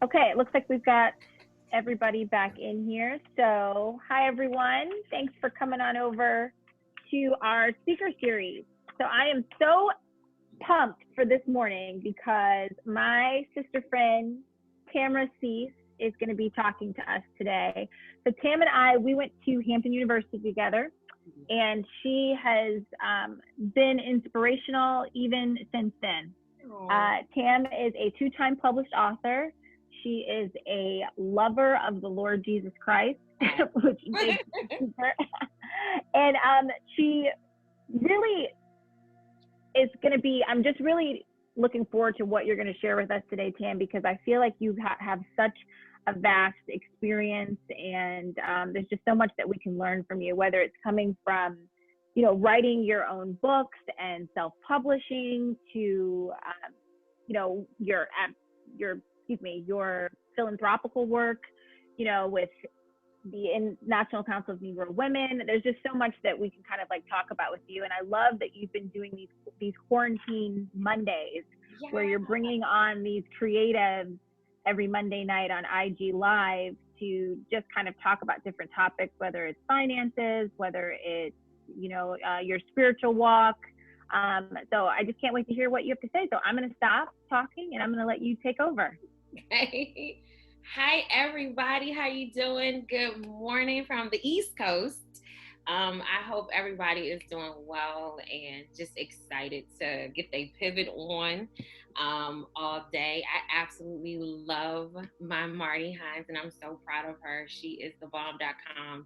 Okay, it looks like we've got everybody back in here. So, hi everyone. Thanks for coming on over to our speaker series. So, I am so pumped for this morning because my sister friend, Tamra Sease, is going to be talking to us today. So, Tam and I, we went to Hampton University together, and she has been inspirational even since then. Tam is a two-time published author. She is a lover of the Lord Jesus Christ, which makes her. And she really is going to be, I'm just really looking forward to what you're going to share with us today, Tam, because I feel like you have such a vast experience, and there's just so much that we can learn from you, whether it's coming from, you know, writing your own books and self-publishing to, you know, your philanthropical work, you know, with the National Council of Negro Women. There's just so much that we can kind of like talk about with you. And I love that you've been doing these quarantine Mondays, where you're bringing on these creatives every Monday night on IG Live to just kind of talk about different topics, whether it's finances, whether it's, you know, your spiritual walk. So I just can't wait to hear what you have to say. So I'm going to stop talking and I'm going to let you take over. Hey. Hi, everybody. How you doing? Good morning from the East Coast. I hope everybody is doing well and just excited to get their pivot on all day. I absolutely love my Marty Hines, and I'm so proud of her. She is thebomb.com,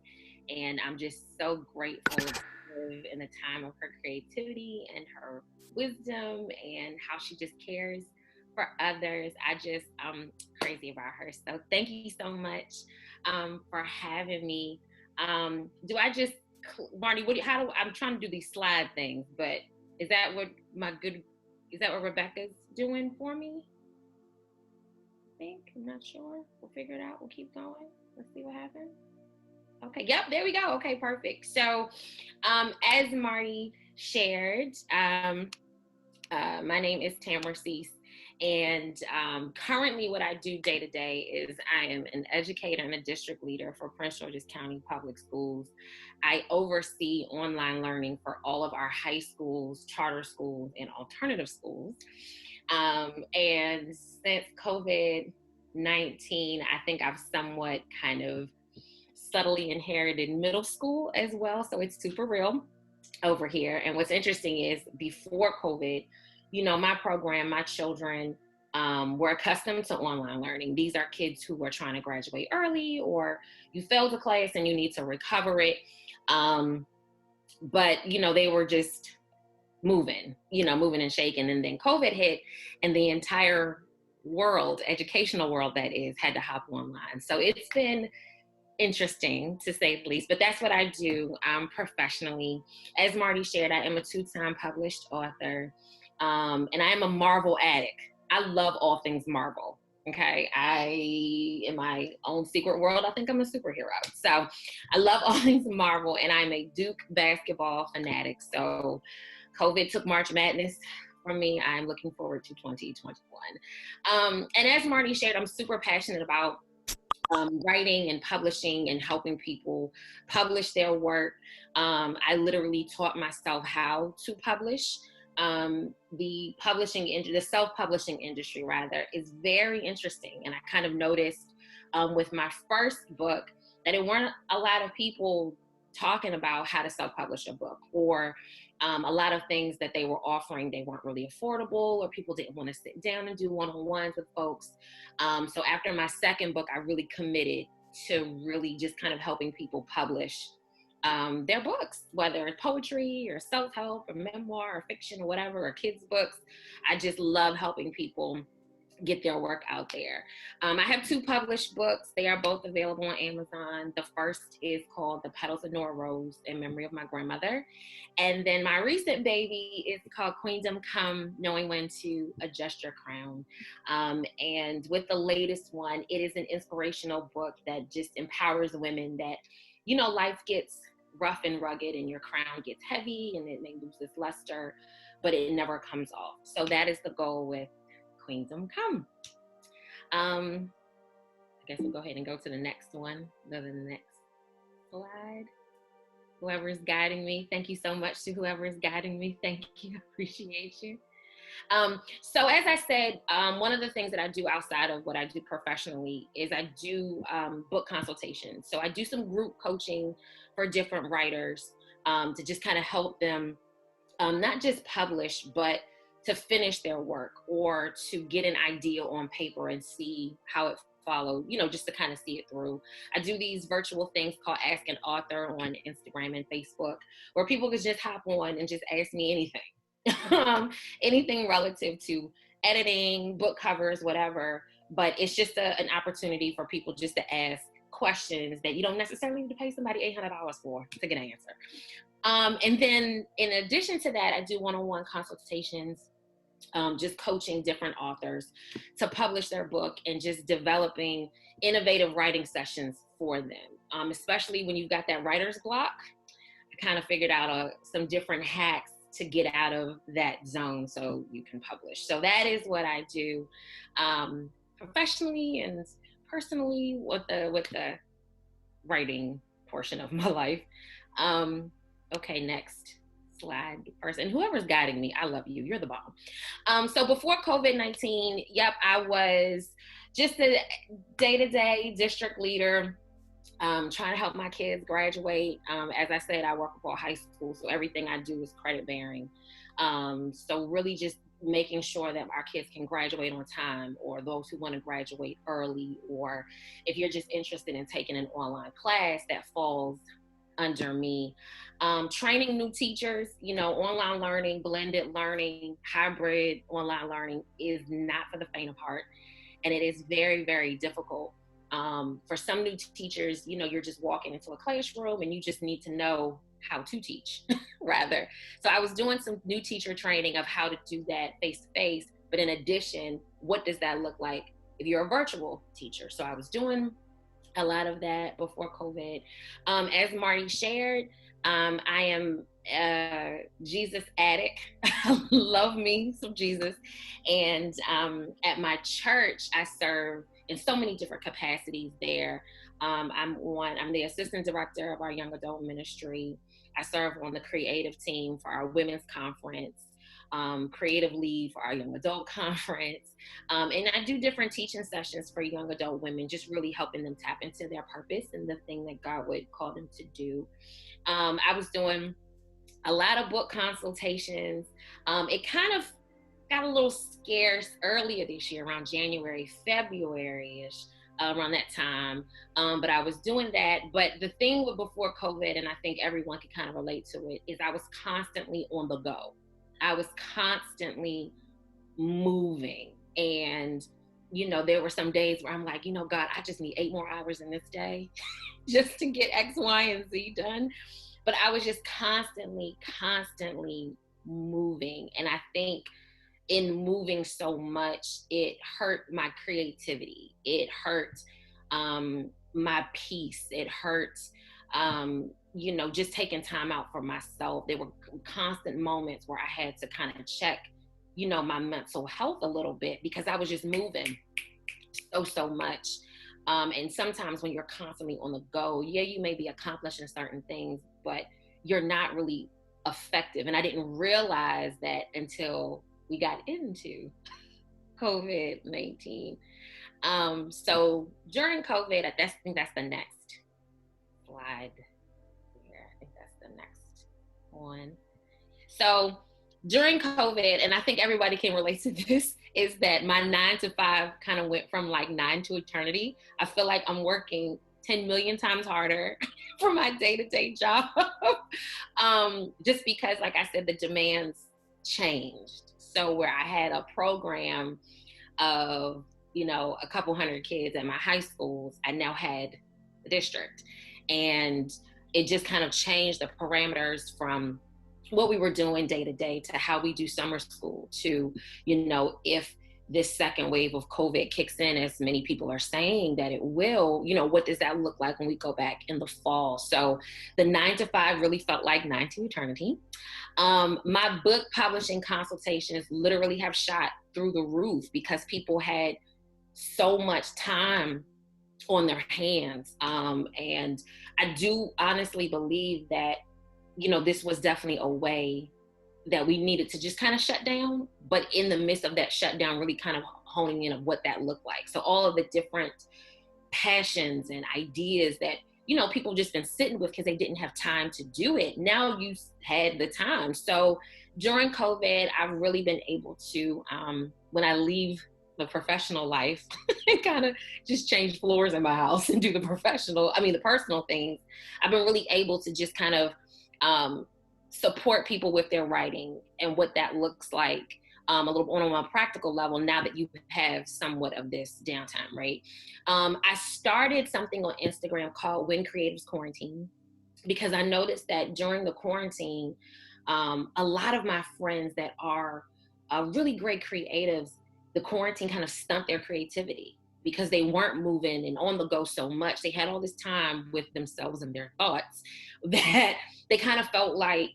and I'm just so grateful to live in a time of her creativity and her wisdom and how she just cares for others. I'm crazy about her. So thank you so much for having me. Do I just, Marty, I'm trying to do these slide things, but is that what Rebecca's doing for me? I think, I'm not sure. We'll figure it out. We'll keep going. Let's see what happens. Okay, yep, there we go. Okay, perfect. So as Marty shared, my name is Tamra Sease. And currently what I do day to day is I am an educator and a district leader for Prince George's County Public Schools. I oversee online learning for all of our high schools, charter schools, and alternative schools. And since COVID-19, I think I've somewhat kind of subtly inherited middle school as well. So it's super real over here. And what's interesting is before COVID, you know, my program, my children were accustomed to online learning. These are kids who were trying to graduate early, or you failed a class and you need to recover it. But, you know, they were just moving and shaking. And then COVID hit, and the entire world, educational world that is, had to hop online. So it's been interesting, to say the least, but that's what I do professionally. As Marty shared, I am a two-time published author. And I am a Marvel addict. I love all things Marvel. Okay. In my own secret world, I think I'm a superhero. So I love all things Marvel, and I'm a Duke basketball fanatic. So COVID took March Madness from me. I'm looking forward to 2021. And as Marty shared, I'm super passionate about writing and publishing and helping people publish their work. I literally taught myself how to publish. The self-publishing industry rather, is very interesting. And I kind of noticed with my first book that there weren't a lot of people talking about how to self-publish a book, or a lot of things that they were offering, they weren't really affordable, or people didn't want to sit down and do one-on-ones with folks. So after my second book, I really committed to really just kind of helping people publish their books, whether it's poetry or self-help or memoir or fiction or whatever, or kids' books. I just love helping people get their work out there. I have two published books. They are both available on Amazon. The first is called The Petals of Nora Rose, in memory of my grandmother. And then my recent baby is called Queendom Come, Knowing When to Adjust Your Crown. And with the latest one, it is an inspirational book that just empowers women that, you know, life gets rough and rugged and your crown gets heavy and it may lose its luster, but it never comes off. So that is the goal with Queendom Come. guess we'll go ahead and go to the next one. Go to the next slide. Whoever is guiding me, thank you so much to whoever is guiding me. Thank you. Appreciate you. So as I said, one of the things that I do outside of what I do professionally is I do book consultations. So I do some group coaching for different writers to just kind of help them not just publish, but to finish their work or to get an idea on paper and see how it followed, just to kind of see it through. I do these virtual things called Ask an Author on Instagram and Facebook, where people can just hop on and just ask me anything. Anything relative to editing, book covers, whatever. But it's just an opportunity for people just to ask questions that you don't necessarily need to pay somebody $800 for to get an answer. And then in addition to that, I do one-on-one consultations, just coaching different authors to publish their book and just developing innovative writing sessions for them. Especially when you've got that writer's block, I kind of figured out some different hacks to get out of that zone so you can publish. So that is what I do professionally and personally with the writing portion of my life. Okay, next slide person. Whoever's guiding me, I love you. You're the bomb. So before COVID-19, I was just a day-to-day district leader, trying to help my kids graduate. As I said, I work for a high school, so everything I do is credit bearing. So really just making sure that our kids can graduate on time, or those who want to graduate early, or if you're just interested in taking an online class, that falls under me. Training new teachers, online learning, blended learning, hybrid online learning is not for the faint of heart. And it is very, very difficult. For some new teachers, you're just walking into a classroom and you just need to know how to teach, rather. So I was doing some new teacher training of how to do that face-to-face. But in addition, what does that look like if you're a virtual teacher? So I was doing a lot of that before COVID. As Marty shared, I am a Jesus addict. Love me some Jesus. And at my church, I serve in so many different capacities there. I'm the assistant director of our young adult ministry. I serve on the creative team for our women's conference, creative lead for our young adult conference. And I do different teaching sessions for young adult women, just really helping them tap into their purpose and the thing that God would call them to do. I was doing a lot of book consultations. It kind of got a little scarce earlier this year, around January, February-ish, around that time. But I was doing that. But the thing with before COVID, and I think everyone can kind of relate to it, is I was constantly on the go. I was constantly moving. And, there were some days where I'm like, God, I just need 8 more hours in this day just to get X, Y, and Z done. But I was just constantly moving. And I think in moving so much, it hurt my creativity. It hurt my peace. It hurt, just taking time out for myself. There were constant moments where I had to kind of check, my mental health a little bit, because I was just moving so much. And sometimes when you're constantly on the go, you may be accomplishing certain things, but you're not really effective. And I didn't realize that until we got into COVID-19. So during COVID, I think that's the next slide here. I think that's the next one. So during COVID, and I think everybody can relate to this, is that my 9 to 5 kind of went from like 9 to eternity. I feel like I'm working 10 million times harder for my day-to-day job. Just because, like I said, the demands changed. So where I had a program of, a couple hundred kids at my high schools, I now had the district. And it just kind of changed the parameters from what we were doing day to day to how we do summer school to, if this second wave of COVID kicks in, as many people are saying that it will, what does that look like when we go back in the fall? So the 9 to 5 really felt like 9 to eternity. My book publishing consultations literally have shot through the roof because people had so much time on their hands. And I do honestly believe that, this was definitely a way that we needed to just kind of shut down, but in the midst of that shutdown, really kind of honing in on what that looked like. So all of the different passions and ideas that, people just been sitting with because they didn't have time to do it. Now you had the time. So during COVID, I've really been able to, when I leave the professional life and kind of just change floors in my house and do the personal things, I've been really able to just kind of support people with their writing and what that looks like a little on a more practical level now that you have somewhat of this downtime, right? I started something on Instagram called When Creatives Quarantine, because I noticed that during the quarantine, a lot of my friends that are really great creatives, the quarantine kind of stunt their creativity because they weren't moving and on the go so much. They had all this time with themselves and their thoughts that they kind of felt like,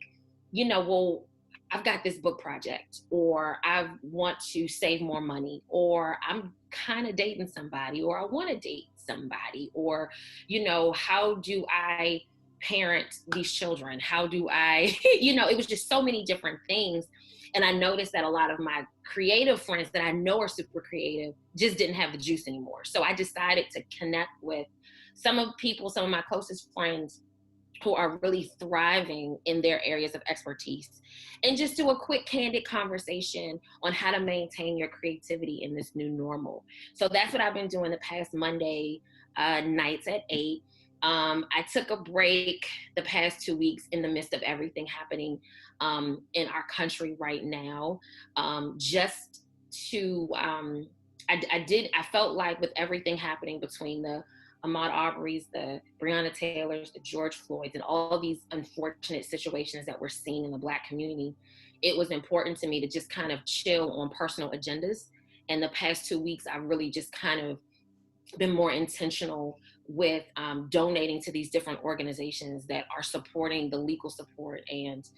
well, I've got this book project, or I want to save more money, or I'm kind of dating somebody, or I want to date somebody, or, how do I parent these children? How do I, it was just so many different things. And I noticed that a lot of my creative friends that I know are super creative just didn't have the juice anymore. So I decided to connect with some of my closest friends who are really thriving in their areas of expertise, and just do a quick, candid conversation on how to maintain your creativity in this new normal. So that's what I've been doing the past Monday nights at 8. I took a break the past 2 weeks in the midst of everything happening in our country right now, just to, I felt like with everything happening between the Ahmaud Arbery's, the Breonna Taylor's, the George Floyd's, and all these unfortunate situations that we're seeing in the Black community, it was important to me to just kind of chill on personal agendas. And the past 2 weeks, I've really just kind of been more intentional with donating to these different organizations that are supporting the legal support and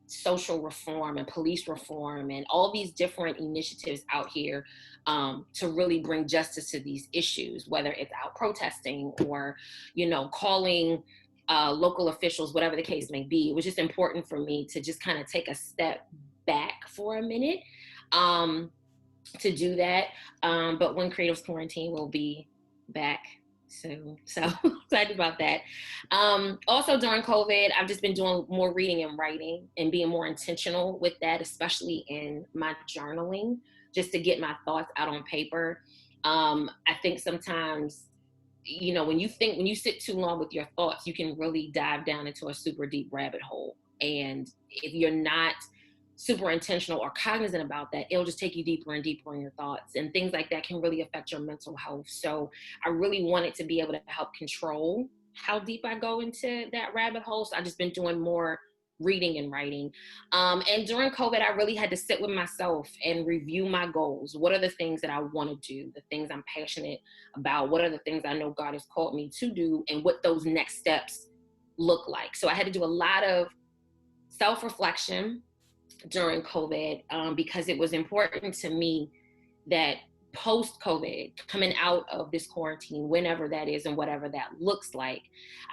social reform and police reform and all these different initiatives out here to really bring justice to these issues, whether it's out protesting or, calling local officials, whatever the case may be. It was just important for me to just kind of take a step back for a minute to do that. But When Creatives Quarantine will be back soon. So excited about that. Also during COVID, I've just been doing more reading and writing and being more intentional with that, especially in my journaling, just to get my thoughts out on paper. I think sometimes, when you sit too long with your thoughts, you can really dive down into a super deep rabbit hole. And if you're not super intentional or cognizant about that, it'll just take you deeper and deeper in your thoughts, and things like that can really affect your mental health. So I really wanted to be able to help control how deep I go into that rabbit hole. So I've just been doing more reading and writing. And during COVID, I really had to sit with myself and review my goals. What are the things that I want to do? The things I'm passionate about? What are the things I know God has called me to do? And what those next steps look like. So I had to do a lot of self-reflection during COVID, because it was important to me that post-COVID, coming out of this quarantine, whenever that is and whatever that looks like,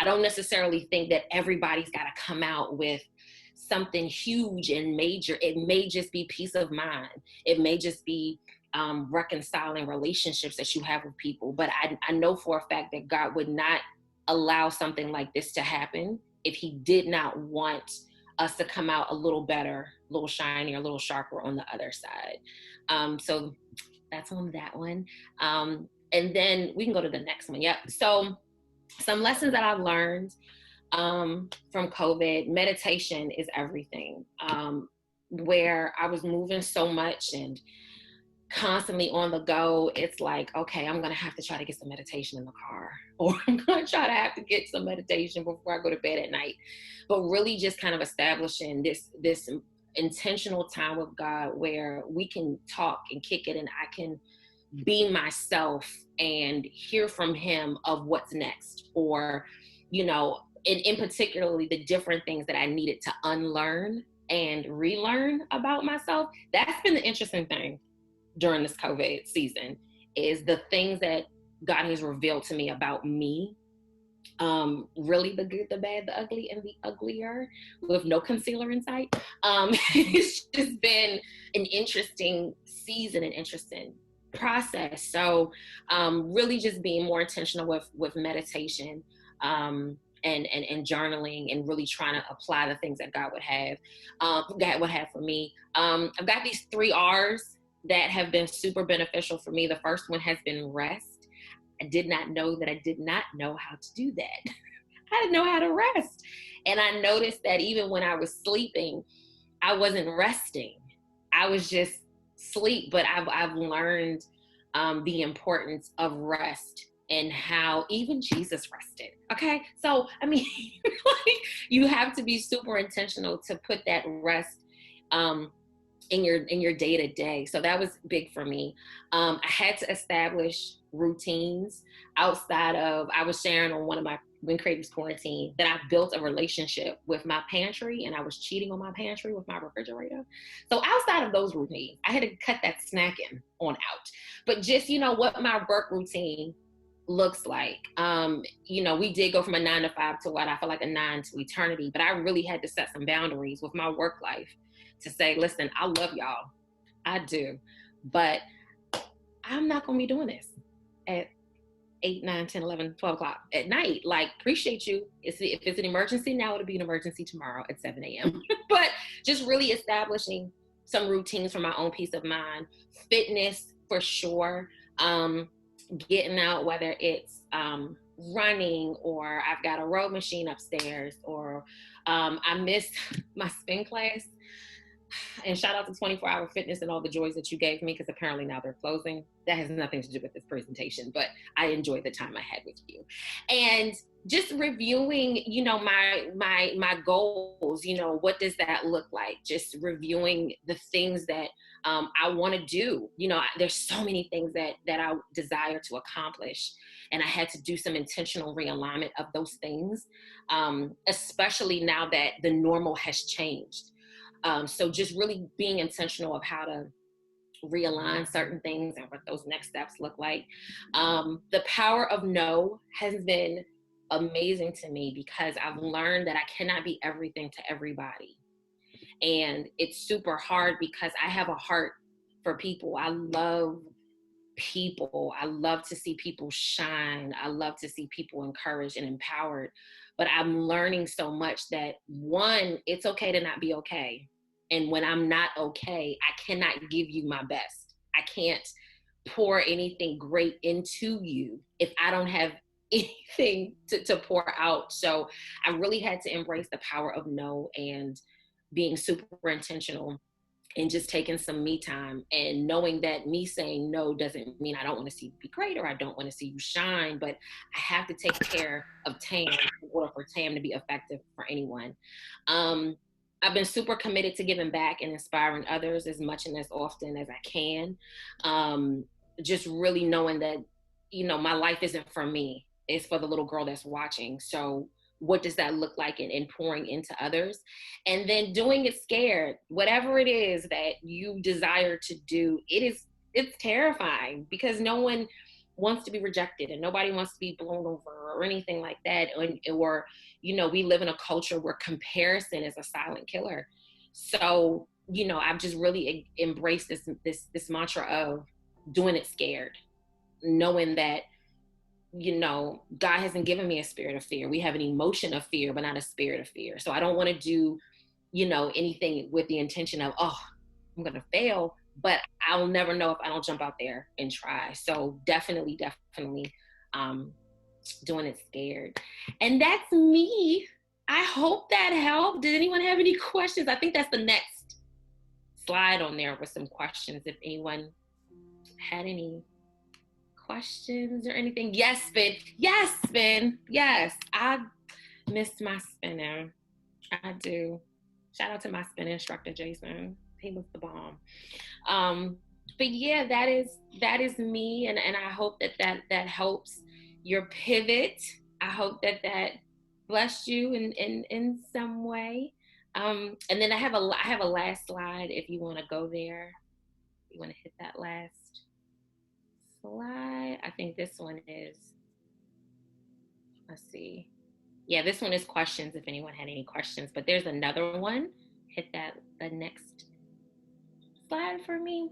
I don't necessarily think that everybody's got to come out with something huge and major. It may just be peace of mind. It may just be reconciling relationships that you have with people. But I know for a fact that God would not allow something like this to happen if he did not want us to come out a little better, a little shinier, a little sharper on the other side. So that's on that one. And then we can go to the next one. Yep. So some lessons that I've learned from COVID: meditation is everything. Where I was moving so much and constantly on the go, it's like, okay, I'm going to have to try to get some meditation in the car, or I'm going to try to have to get some meditation before I go to bed at night. But really just kind of establishing this intentional time with God where we can talk and kick it, and I can be myself and hear from him of what's next, or, in particularly the different things that I needed to unlearn and relearn about myself. That's been the interesting thing during this COVID season, is the things that God has revealed to me about me. Really the good, the bad, the ugly, and the uglier, with no concealer in sight. It's just been an interesting season, an interesting process. So really just being more intentional with meditation, and journaling, and really trying to apply the things that God would have for me. I've got these 3 R's that have been super beneficial for me. The first one has been rest. I did not know that I did not know how to do that. I didn't know how to rest. And I noticed that even when I was sleeping, I wasn't resting. I was just sleep. But I've learned the importance of rest, and how even Jesus rested. Okay. So, I mean, like, you have to be super intentional to put that rest in your day to day. So that was big for me. I had to establish routines outside of, I was sharing on one of my, when Craig quarantine, that I built a relationship with my pantry, and I was cheating on my pantry with my refrigerator. So outside of those routines, I had to cut that snacking on out. But just, what my work routine looks like. We did go from a 9 to 5 to what I feel like a 9 to eternity, but I really had to set some boundaries with my work life to say, listen, I love y'all. I do. But I'm not going to be doing this at 8, 9, 10, 11, 12 o'clock at night. Like, appreciate you. If it's an emergency now, it'll be an emergency tomorrow at 7 a.m. But just really establishing some routines for my own peace of mind. Fitness, for sure. Getting out, whether it's running, or I've got a row machine upstairs, or I missed my spin class. And shout out to 24-Hour Fitness and all the joys that you gave me, because apparently now they're closing. That has nothing to do with this presentation, but I enjoyed the time I had with you. And just reviewing, my goals, what does that look like? Just reviewing the things that I want to do. There's so many things that I desire to accomplish. And I had to do some intentional realignment of those things, especially now that the normal has changed. So just really being intentional of how to realign certain things and what those next steps look like. The power of no has been amazing to me, because I've learned that I cannot be everything to everybody. And it's super hard, because I have a heart for people. I love people. I love to see people shine. I love to see people encouraged and empowered. But I'm learning so much that, one, it's okay to not be okay. And when I'm not okay, I cannot give you my best. I can't pour anything great into you if I don't have anything to pour out. So I really had to embrace the power of no, and being super intentional, and just taking some me time, and knowing that me saying no doesn't mean I don't want to see you be great, or I don't want to see you shine, but I have to take care of Tam in order for Tam to be effective for anyone. I've been super committed to giving back and inspiring others as much and as often as I can. Just really knowing that, my life isn't for me. It's for the little girl that's watching. So what does that look like in pouring into others? And then doing it scared. Whatever it is that you desire to do, it's terrifying, because no one wants to be rejected, and nobody wants to be blown over or anything like that. Or we live in a culture where comparison is a silent killer. So, I've just really embraced this mantra of doing it scared, knowing that, God hasn't given me a spirit of fear. We have an emotion of fear, but not a spirit of fear. So I don't want to do, anything with the intention of, oh, I'm going to fail, but I'll never know if I don't jump out there and try. So definitely doing it scared. And that's me. I hope that helped. Did anyone have any questions? I think that's the next slide on there with some questions, if anyone had any questions or anything. Yes, Spin. Yes, Spin. Yes, I missed my spinner. I do. Shout out to my spin instructor, Jason. He was the bomb. But yeah, that is me, and I hope that helps your pivot. I hope that blessed you in some way. And then I have a last slide if you want to go there. You want to hit that last slide. I think this one is, let's see. Yeah, this one is questions if anyone had any questions, but there's another one. Hit the next slide for me.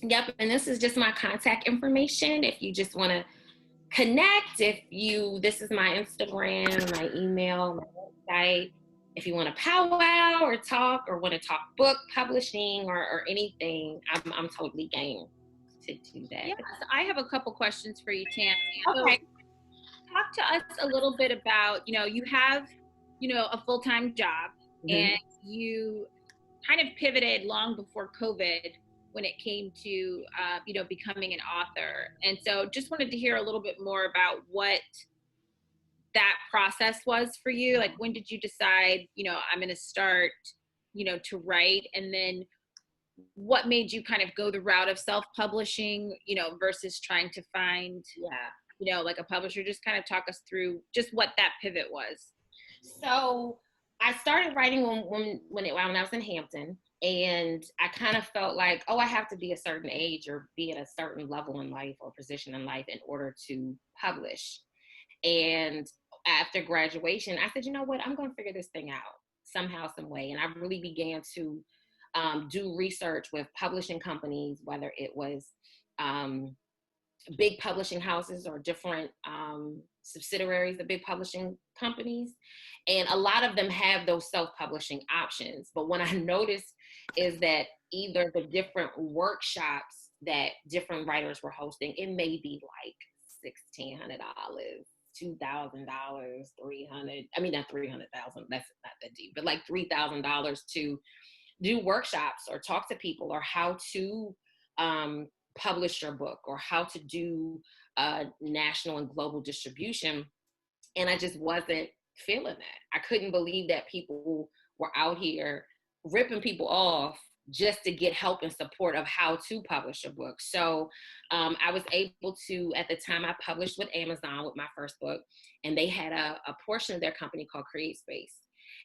Yep, and this is just my contact information. If you just want to connect, this is my Instagram, my email, my website. If you want to powwow or talk or want to talk book publishing or anything, I'm totally game to do that. Yes, I have a couple questions for you, Tam. Okay. So, talk to us a little bit about, you have, a full-time job, and you kind of pivoted long before COVID when it came to, becoming an author. And so just wanted to hear a little bit more about what that process was for you. Like, when did you decide, I'm going to start, to write? And then what made you kind of go the route of self-publishing, versus trying to find, like a publisher? Just kind of talk us through just what that pivot was. So I started writing when I was in Hampton, and I kind of felt like, I have to be a certain age or be at a certain level in life or position in life in order to publish. And after graduation, I said, you know what, I'm going to figure this thing out somehow, some way. And I really began to do research with publishing companies, whether it was big publishing houses or different subsidiaries of big publishing companies. And a lot of them have those self-publishing options. But what I noticed is that either the different workshops that different writers were hosting, it may be like $1,600, $2,000, $300. I mean, not $300,000. That's not that deep, but like $3,000 to do workshops or talk to people, or how to publish your book, or how to do national and global distribution. And I just wasn't feeling that. I couldn't believe that people were out here ripping people off just to get help and support of how to publish a book. So I was able to, at the time I published with Amazon with my first book, and they had a portion of their company called Create Space.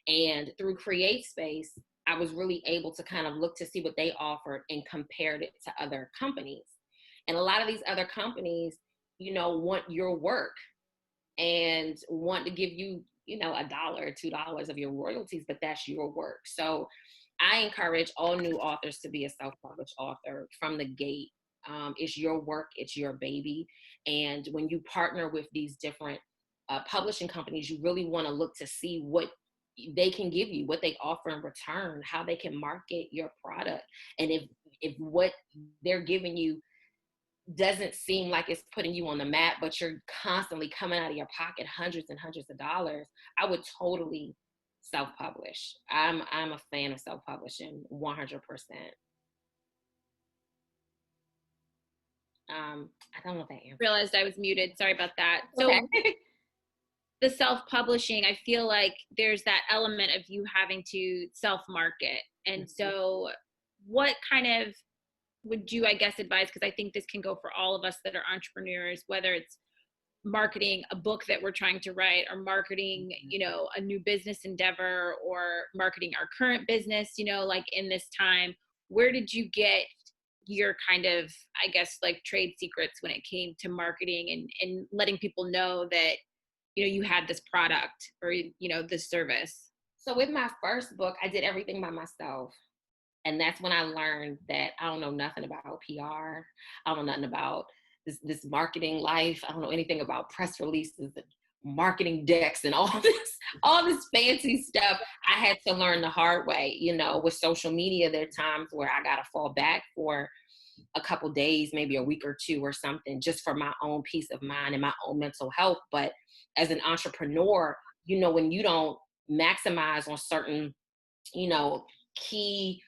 And through Create Space, I was really able to kind of look to see what they offered and compared it to other companies. And a lot of these other companies, want your work and want to give you, $1 or $2 of your royalties, but that's your work. So I encourage all new authors to be a self-published author from the gate. It's your work, it's your baby. And when you partner with these different publishing companies, you really want to look to see what they can give you, what they offer in return, how they can market your product. And if what they're giving you doesn't seem like it's putting you on the map, but you're constantly coming out of your pocket hundreds and hundreds of dollars, I would totally self-publish. I'm a fan of self-publishing, 100%. I don't know if that answers. Realized I was muted. Sorry about that. So the self-publishing, I feel like there's that element of you having to self-market. And so what kind of would you, I guess, advise, because I think this can go for all of us that are entrepreneurs, whether it's marketing a book that we're trying to write, or marketing, a new business endeavor, or marketing our current business, like in this time, where did you get your kind of, I guess, like trade secrets when it came to marketing and letting people know that, you had this product or, this service? So with my first book, I did everything by myself. And that's when I learned that I don't know nothing about PR. I don't know nothing about this marketing life. I don't know anything about press releases and marketing decks and all this fancy stuff. I had to learn the hard way. With social media, there are times where I got to fall back for a couple days, maybe a week or two or something, just for my own peace of mind and my own mental health. But as an entrepreneur, when you don't maximize on certain, key,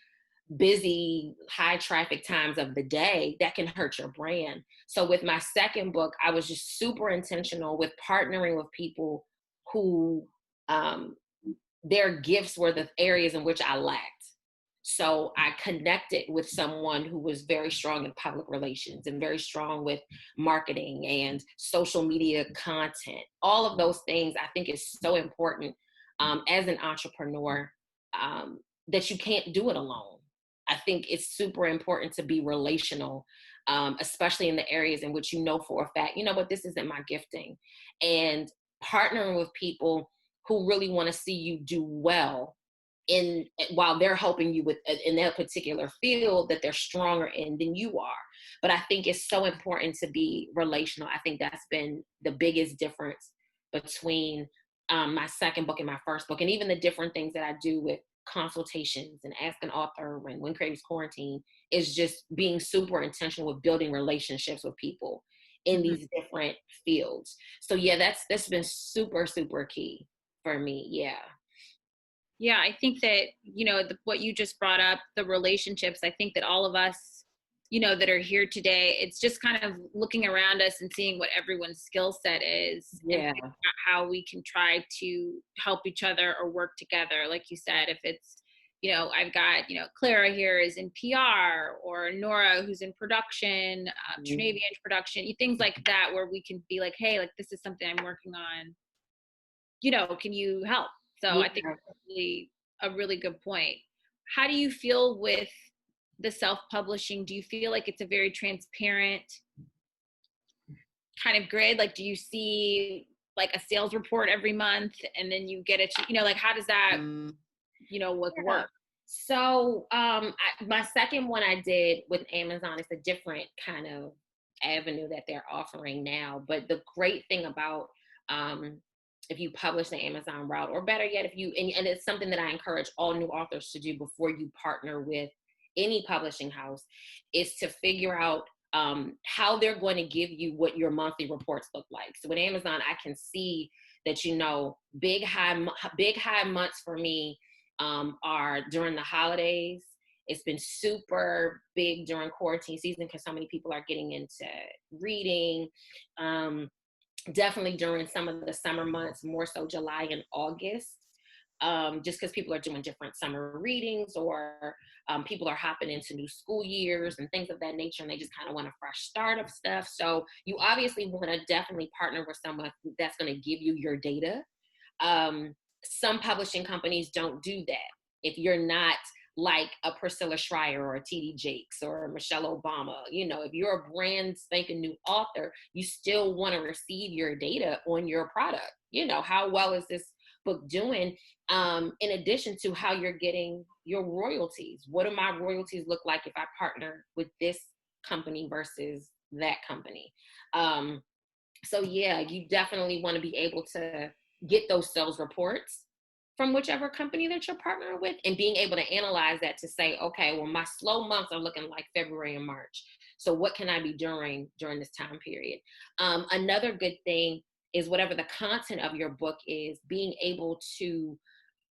busy, high traffic times of the day, that can hurt your brand. So with my second book, I was just super intentional with partnering with people who their gifts were the areas in which I lacked. So I connected with someone who was very strong in public relations and very strong with marketing and social media content. All of those things I think is so important as an entrepreneur, that you can't do it alone. I think it's super important to be relational, especially in the areas in which you know for a fact, you know what, this isn't my gifting. And partnering with people who really want to see you do well in while they're helping you with in that particular field that they're stronger in than you are. But I think it's so important to be relational. I think that's been the biggest difference between my second book and my first book, and even the different things that I do with consultations and Ask an Author and When Creatives Quarantine, is just being super intentional with building relationships with people in these different fields. So yeah, that's been super, super key for me. Yeah. Yeah, I think that, you know, what you just brought up, the relationships, I think that all of us, you know, that are here today, it's just kind of looking around us and seeing what everyone's skill set is, Yeah. and how we can try to help each other or work together. Like you said, if it's, you know, I've got, you know, Clara here is in PR, or Nora who's in production, Trinavia in production, things like that, where we can be like, hey, like, this is something I'm working on, you know, can you help? So Yeah. I think that's a really good point. How do you feel with the self-publishing? Do you feel like it's a very transparent kind of grid? Like, do you see like a sales report every month and then you get it, you know, like, how does that, you know, work? So my second one I did with Amazon is a different kind of avenue that they're offering now. But the great thing about if you publish the Amazon route, or better yet, if you, and it's something that I encourage all new authors to do before you partner with any publishing house, is to figure out how they're going to give you what your monthly reports look like. So with Amazon, I can see that, you know, big high months for me are during the holidays. It's been super big during quarantine season because so many people are getting into reading. Definitely during some of the summer months, more so July and August, just because people are doing different summer readings, or people are hopping into new school years and things of that nature, and they just kind of want a fresh start of stuff. So you obviously want to definitely partner with someone that's going to give you your data. Some publishing companies don't do that. If you're not like a Priscilla Schreier or a TD Jakes or Michelle Obama, you know, if you're a brand spanking new author, you still want to receive your data on your product. You know, how well is this book doing? In addition to how you're getting your royalties. What do my royalties look like if I partner with this company versus that company? So yeah, you definitely want to be able to get those sales reports from whichever company that you're partnering with, and being able to analyze that to say, okay, well, my slow months are looking like February and March. So what can I be doing during this time period? Another good thing is whatever the content of your book is, being able to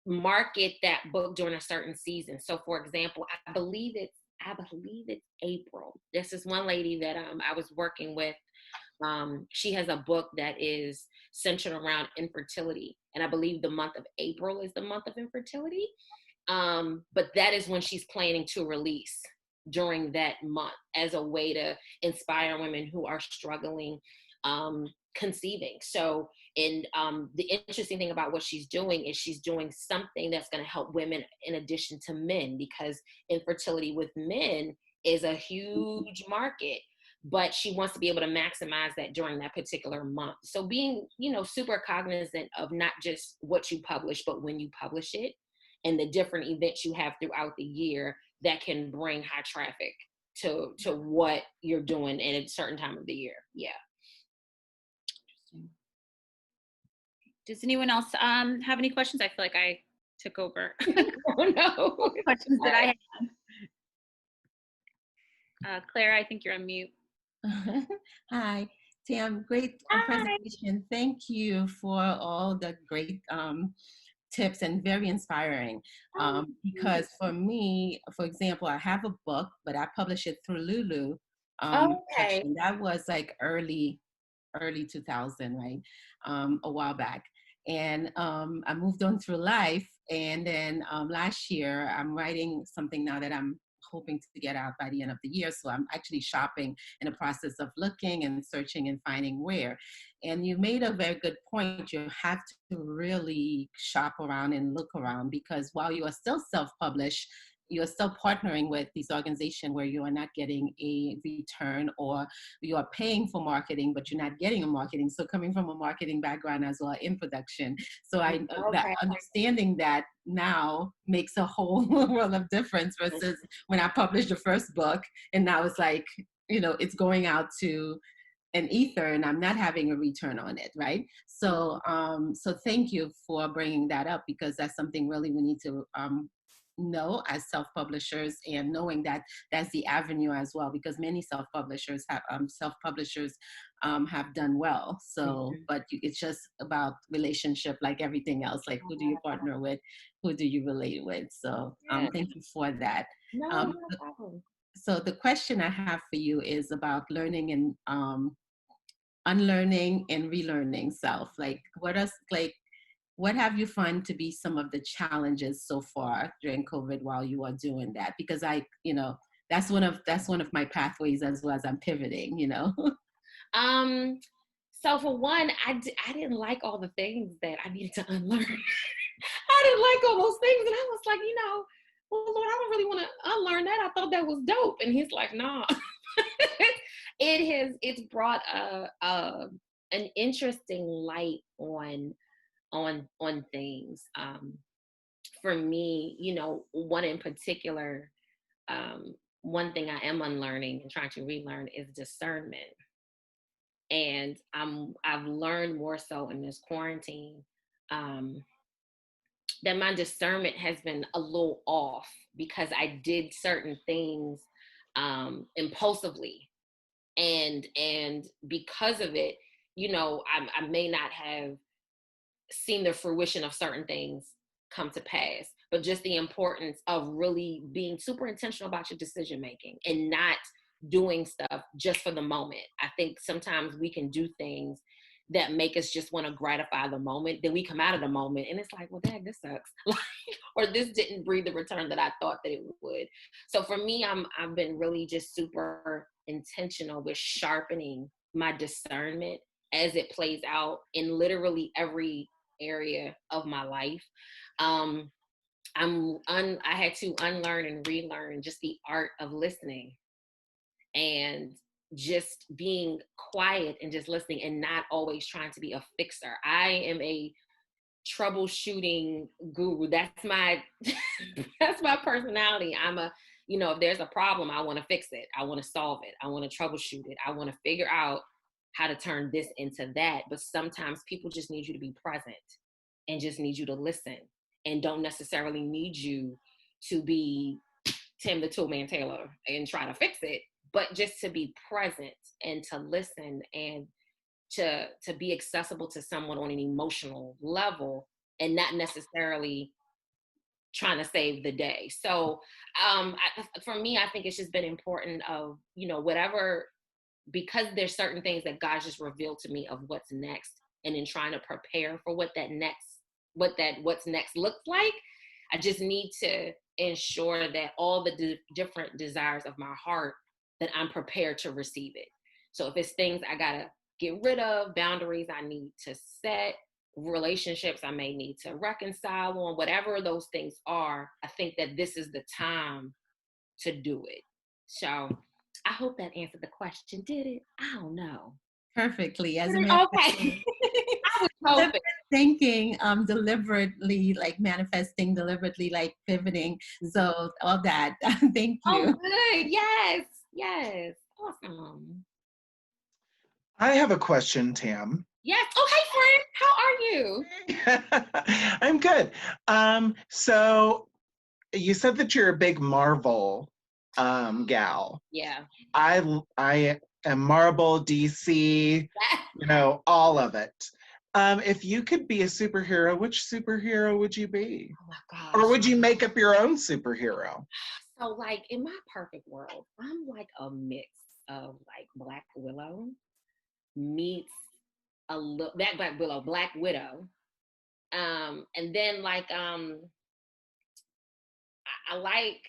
market that book during a certain season. So for example, I believe it's April. This is one lady that I was working with. She has a book that is centered around infertility, and I believe the month of April is the month of infertility. But that is when she's planning to release, during that month, as a way to inspire women who are struggling conceiving. So, and the interesting thing about what she's doing is she's doing something that's going to help women in addition to men, because infertility with men is a huge market, but she wants to be able to maximize that during that particular month. So being, you know, super cognizant of not just what you publish, but when you publish it, and the different events you have throughout the year that can bring high traffic to what you're doing at a certain time of the year. Yeah. Does anyone else have any questions? I feel like I took over. Oh no. Questions that I had. Clara, I think you're on mute. Hi, Tam, great presentation. Thank you for all the great tips, and very inspiring. Because for me, for example, I have a book, but I publish it through Lulu. Okay. That was like early 2000, right? A while back. And I moved on through life. And then last year, I'm writing something now that I'm hoping to get out by the end of the year. So I'm actually shopping, in the process of looking and searching and finding where. And you made a very good point. You have to really shop around and look around, because while you are still self-published, you're still partnering with these organizations where you are not getting a return, or you are paying for marketing, but you're not getting a marketing. So coming from a marketing background as well in production. So that understanding that now makes a whole world of difference versus when I published the first book, and now it's like, it's going out to an ether and I'm not having a return on it, right? So so thank you for bringing that up, because that's something really we need to know as self-publishers, and knowing that that's the avenue as well, because many self-publishers have done well. So but it's just about relationship, like everything else, like who do you partner with, who do you relate with. So thank you for that. No problem. So the question I have for you is about learning and unlearning and relearning self. Like what have you found to be some of the challenges so far during COVID while you are doing that? Because that's one of my pathways as well, as I'm pivoting, So for one, I didn't like all the things that I needed to unlearn. I didn't like all those things. And I was like, well, Lord, I don't really want to unlearn that. I thought that was dope. And he's like, nah. It's brought an interesting light on things. For me, one in particular, one thing I am unlearning and trying to relearn is discernment. And I've learned more so in this quarantine that my discernment has been a little off, because I did certain things impulsively, and because of it, I may not have seen the fruition of certain things come to pass, but just the importance of really being super intentional about your decision making and not doing stuff just for the moment. I think sometimes we can do things that make us just want to gratify the moment. Then we come out of the moment and it's like, well, dang, this sucks. Or this didn't breed the return that I thought that it would. So for me, I've been really just super intentional with sharpening my discernment as it plays out in literally every area of my life. I had to unlearn and relearn just the art of listening, and just being quiet and just listening, and not always trying to be a fixer. I am a troubleshooting guru. That's my that's my personality. If there's a problem, I want to fix it. I want to solve it. I want to troubleshoot it. I want to figure out how to turn this into that. But sometimes people just need you to be present and just need you to listen, and don't necessarily need you to be Tim the Toolman Taylor and try to fix it, but just to be present and to listen and to be accessible to someone on an emotional level, and not necessarily trying to save the day. So for me, I think it's just been important of, whatever, because there's certain things that God just revealed to me of what's next, and in trying to prepare for what's next looks like, I just need to ensure that all the different desires of my heart, that I'm prepared to receive it. So if it's things I gotta get rid of, boundaries I need to set, relationships I may need to reconcile on, whatever those things are, I think that this is the time to do it. So I hope that answered the question. Did it? I don't know. Perfectly. As a Okay. I was hoping. Thinking, deliberately, like manifesting, deliberately, like pivoting. So all that. Thank you. Oh, good. Yes. Awesome. I have a question, Tam. Yes. Oh, hey, friend. How are you? I'm good. So you said that you're a big Marvel gal. Yeah. I am Marvel, DC, all of it. If you could be a superhero, which superhero would you be? Oh my gosh. Or would you make up your own superhero? So, like, in my perfect world, I'm like a mix of like Black Widow meets Black Widow, and then like I like.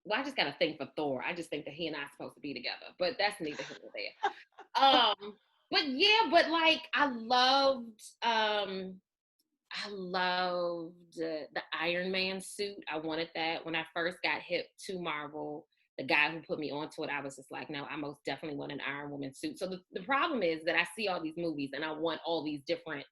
Well, I just got a thing for Thor. I just think that he and I are supposed to be together, but that's neither here nor there. But like I loved I loved the Iron Man suit. I wanted that when I first got hip to Marvel. The guy who put me onto it, I was just like, no, I most definitely want an Iron Woman suit. So the problem is that I see all these movies and I want all these different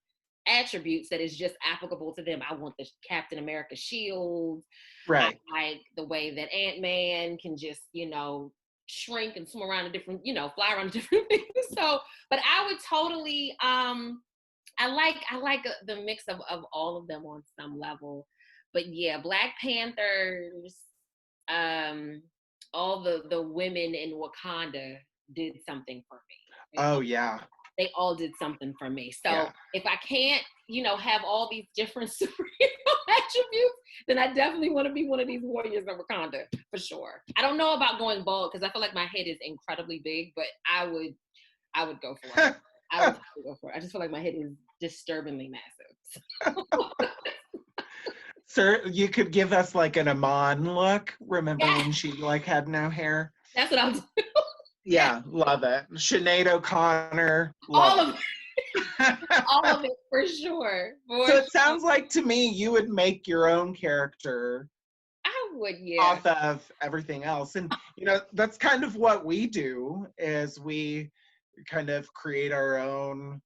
attributes that is just applicable to them. I want the Captain America shield. Right. I like the way that Ant-Man can just, shrink and swim around to different, fly around to different things. So, but I would totally, I like the mix of all of them on some level. But yeah, Black Panthers, all the women in Wakanda did something for me. Oh yeah. They all did something for me. So Yeah. if I can't, have all these different superhero attributes, then I definitely want to be one of these warriors of Wakanda for sure. I don't know about going bald because I feel like my head is incredibly big, but I would go for it. I would go for it. I just feel like my head is disturbingly massive. Sir, you could give us like an Amon look. Remember when she like had no hair? That's what I'll do. Yeah, love it. Sinead O'Connor. All of it. All of it for sure. So it sounds like to me you would make your own character. I would, yeah. Off of everything else. And that's kind of what we do is we kind of create our own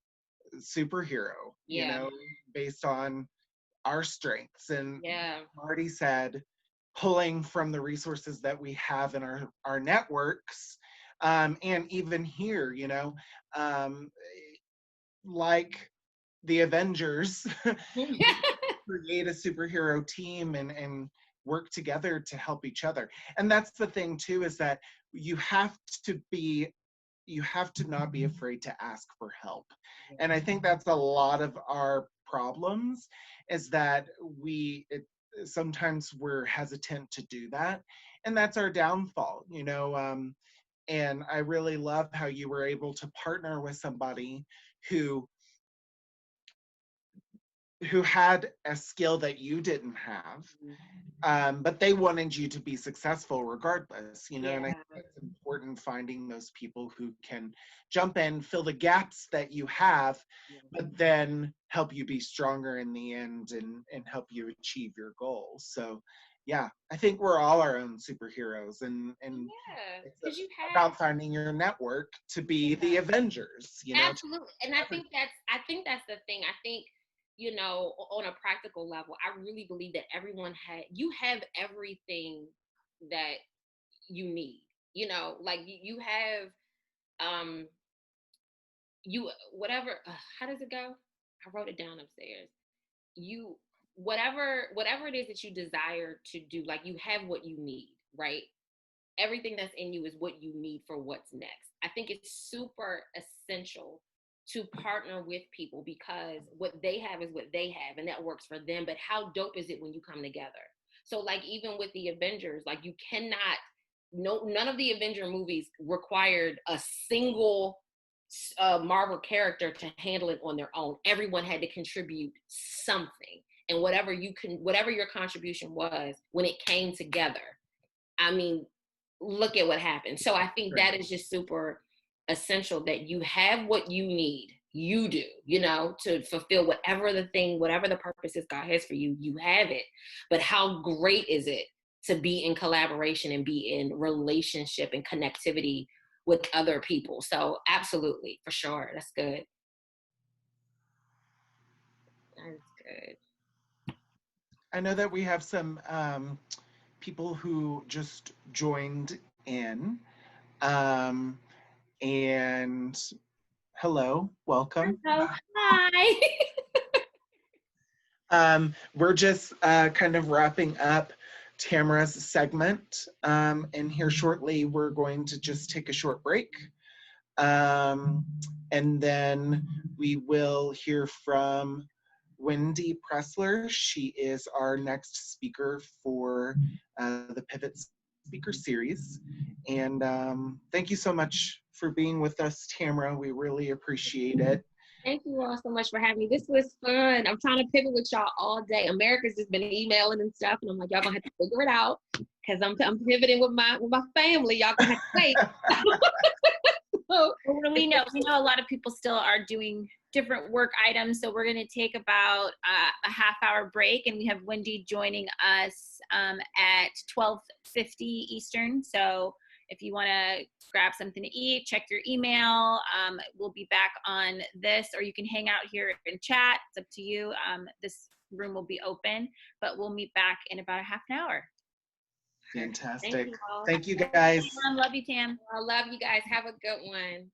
superhero, based on our strengths. And Marty said, pulling from the resources that we have in our networks, and even here, like the Avengers, create a superhero team and work together to help each other. And that's the thing too, is that you have to not be afraid to ask for help. And I think that's a lot of our problems, is that sometimes we're hesitant to do that. And that's our downfall, and I really love how you were able to partner with somebody who had a skill that you didn't have, but they wanted you to be successful regardless, and I think it's important finding those people who can jump in, fill the gaps that you have, but then help you be stronger in the end and help you achieve your goals. So yeah, I think we're all our own superheroes, and it's about finding your network to be the Avengers, Absolutely. And I think that's the thing. I think, on a practical level, I really believe that you have everything that you need, like you have, whatever, how does it go? I wrote it down upstairs. Whatever it is that you desire to do, like you have what you need, right? Everything that's in you is what you need for what's next. I think it's super essential to partner with people because what they have is what they have and that works for them. But how dope is it when you come together? So like even with the Avengers, like you cannot, none of the Avenger movies required a single Marvel character to handle it on their own. Everyone had to contribute something. And whatever your contribution was, when it came together, I mean, look at what happened. So I think that is just super essential, that you have what you need. You do, to fulfill whatever the purpose is God has for you, you have it. But how great is it to be in collaboration and be in relationship and connectivity with other people? So absolutely, for sure. That's good. That's good. I know that we have some people who just joined in. And hello, welcome. Hello. Hi. We're just kind of wrapping up Tamra's segment. And here shortly, we're going to just take a short break. And then we will hear from Wendy Pressler. She is our next speaker for the Pivot Speaker Series. And thank you so much for being with us, Tamra. We really appreciate it. Thank you all so much for having me. This was fun. I'm trying to pivot with y'all all day. America's just been emailing and stuff, and I'm like, y'all gonna have to figure it out because I'm pivoting with my family. Y'all gonna have to wait. We know a lot of people still are doing different work items. So we're going to take about a half-hour break, and we have Wendy joining us at 12:50 Eastern. So if you want to grab something to eat, check your email. We'll be back on this, or you can hang out here and chat. It's up to you. This room will be open, but we'll meet back in about a half an hour. Fantastic. Thank you, Thank you guys. Love you, Tam. I love you guys. Have a good one.